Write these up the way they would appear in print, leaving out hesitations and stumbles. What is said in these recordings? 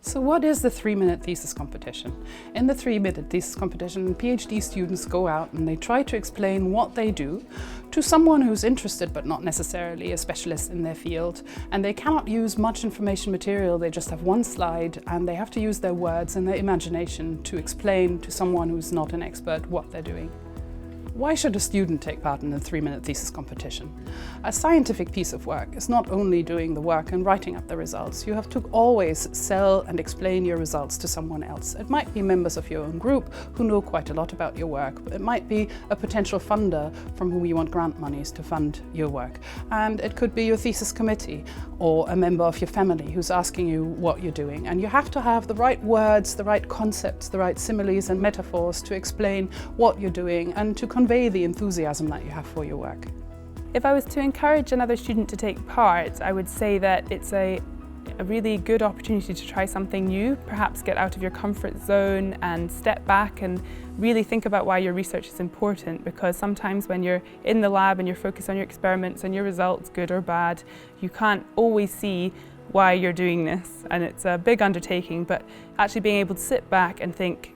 So what is the 3-minute thesis competition? In the 3-minute thesis competition, PhD students go out and they try to explain what they do to someone who's interested but not necessarily a specialist in their field. And they cannot use much information material, they just have one slide and they have to use their words and their imagination to explain to someone who's not an expert what they're doing. Why should a student take part in the 3-minute thesis competition? A scientific piece of work is not only doing the work and writing up the results. You have to always sell and explain your results to someone else. It might be members of your own group who know quite a lot about your work. It might be a potential funder from whom you want grant monies to fund your work. And it could be your thesis committee or a member of your family who's asking you what you're doing. And you have to have the right words, the right concepts, the right similes and metaphors to explain what you're doing and to convey the enthusiasm that you have for your work. If I was to encourage another student to take part, I would say that it's a really good opportunity to try something new, perhaps get out of your comfort zone and step back and really think about why your research is important, because sometimes when you're in the lab and you're focused on your experiments and your results, good or bad, you can't always see why you're doing this, and it's a big undertaking, but actually being able to sit back and think,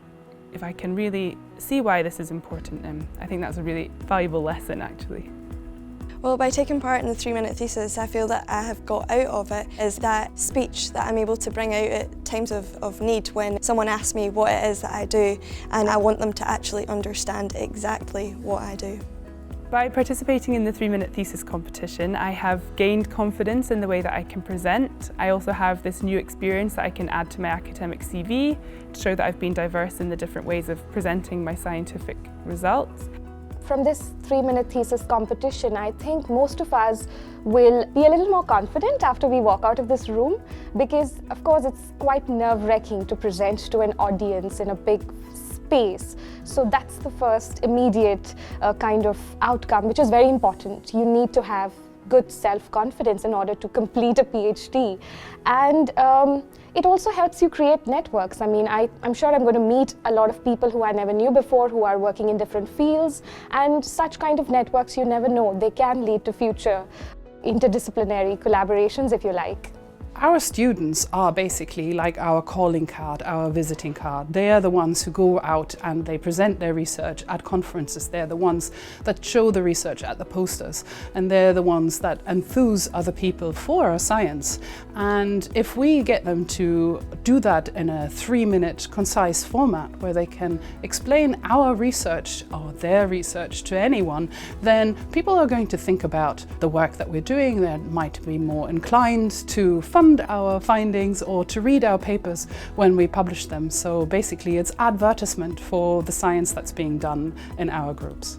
if I can really see why this is important, I think that's a really valuable lesson actually. Well, by taking part in the 3-minute thesis, I feel that I have got out of it is that speech that I'm able to bring out at times of need when someone asks me what it is that I do, and I want them to actually understand exactly what I do. By participating in the 3-minute thesis competition, I have gained confidence in the way that I can present. I also have this new experience that I can add to my academic CV to show that I've been diverse in the different ways of presenting my scientific results. From this 3-minute thesis competition, I think most of us will be a little more confident after we walk out of this room, because of course it's quite nerve-wracking to present to an audience in a big space. So that's the first immediate kind of outcome, which is very important. You need to have good self-confidence in order to complete a PhD. And it also helps you create networks. I mean, I'm sure I'm going to meet a lot of people who I never knew before, who are working in different fields, and such kind of networks, you never know, they can lead to future interdisciplinary collaborations, if you like. Our students are basically like our calling card, our visiting card. They are the ones who go out and they present their research at conferences. They're the ones that show the research at the posters. And they're the ones that enthuse other people for our science. And if we get them to do that in a 3-minute concise format where they can explain our research or their research to anyone, then people are going to think about the work that we're doing. They might be more inclined to fund our findings or to read our papers when we publish them. So basically it's advertisement for the science that's being done in our groups.